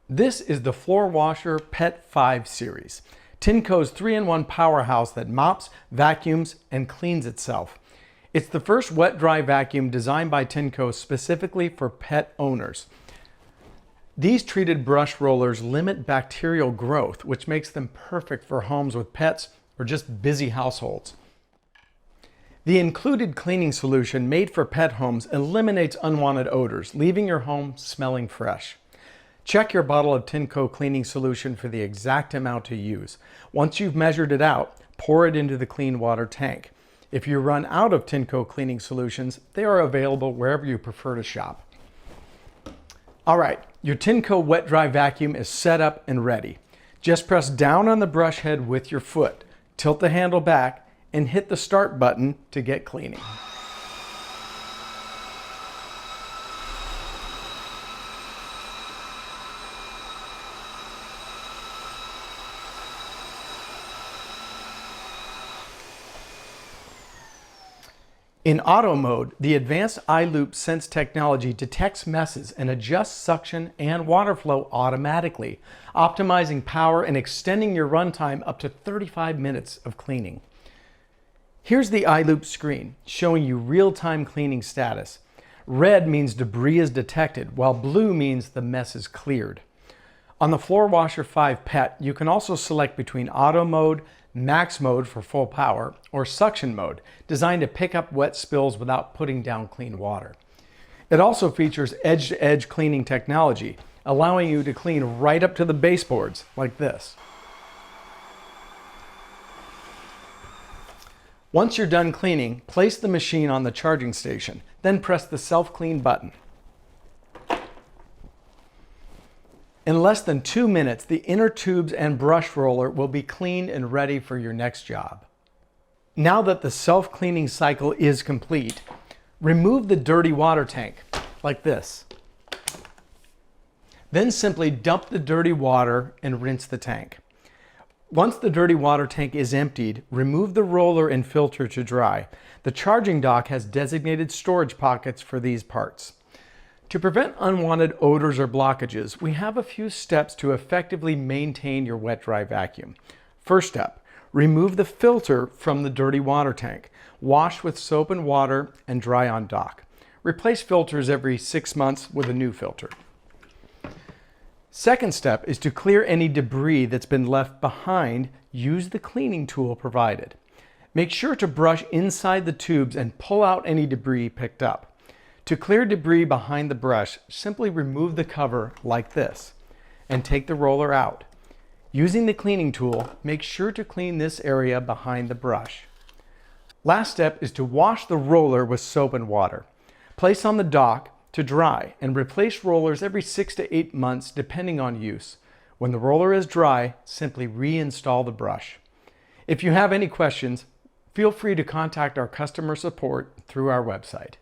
This is the FloorWasher Pet 5 series, Tineco's 3-in-1 powerhouse that mops, vacuums, and cleans itself. It's the first wet-dry vacuum designed by Tineco specifically for pet owners. These treated brush rollers limit bacterial growth, which makes them perfect for homes with pets or just busy households. The included cleaning solution made for pet homes eliminates unwanted odors, leaving your home smelling fresh. Check your bottle of Tineco cleaning solution for the exact amount to use. Once you've measured it out, pour it into the clean water tank. If you run out of Tineco cleaning solutions, they are available wherever you prefer to shop. All right, your Tineco wet dry vacuum is set up and ready. Just press down on the brush head with your foot, tilt the handle back, and hit the start button to get cleaning. In auto mode, the advanced iLoop Sense technology detects messes and adjusts suction and water flow automatically, optimizing power and extending your runtime up to 35 minutes of cleaning. Here's the iLoop screen showing you real-time cleaning status. Red means debris is detected, while blue means the mess is cleared. On the FloorWasher 5 Pet, you can also select between auto mode, max mode for full power, or suction mode, designed to pick up wet spills without putting down clean water. It also features edge-to-edge cleaning technology, allowing you to clean right up to the baseboards, like this. Once you're done cleaning, place the machine on the charging station, then press the self-clean button. In less than 2 minutes, the inner tubes and brush roller will be cleaned and ready for your next job. Now that the self-cleaning cycle is complete, remove the dirty water tank, like this. Then simply dump the dirty water and rinse the tank. Once the dirty water tank is emptied, remove the roller and filter to dry. The charging dock has designated storage pockets for these parts. To prevent unwanted odors or blockages, we have a few steps to effectively maintain your wet-dry vacuum. First step, remove the filter from the dirty water tank. Wash with soap and water and dry on dock. Replace filters every 6 months with a new filter. Second step is to clear any debris that's been left behind. Use the cleaning tool provided. Make sure to brush inside the tubes and pull out any debris picked up. To clear debris behind the brush, simply remove the cover like this and take the roller out. Using the cleaning tool, make sure to clean this area behind the brush. Last step is to wash the roller with soap and water. Place on the dock to dry and replace rollers every 6 to 8 months depending on use. When the roller is dry, simply reinstall the brush. If you have any questions, feel free to contact our customer support through our website.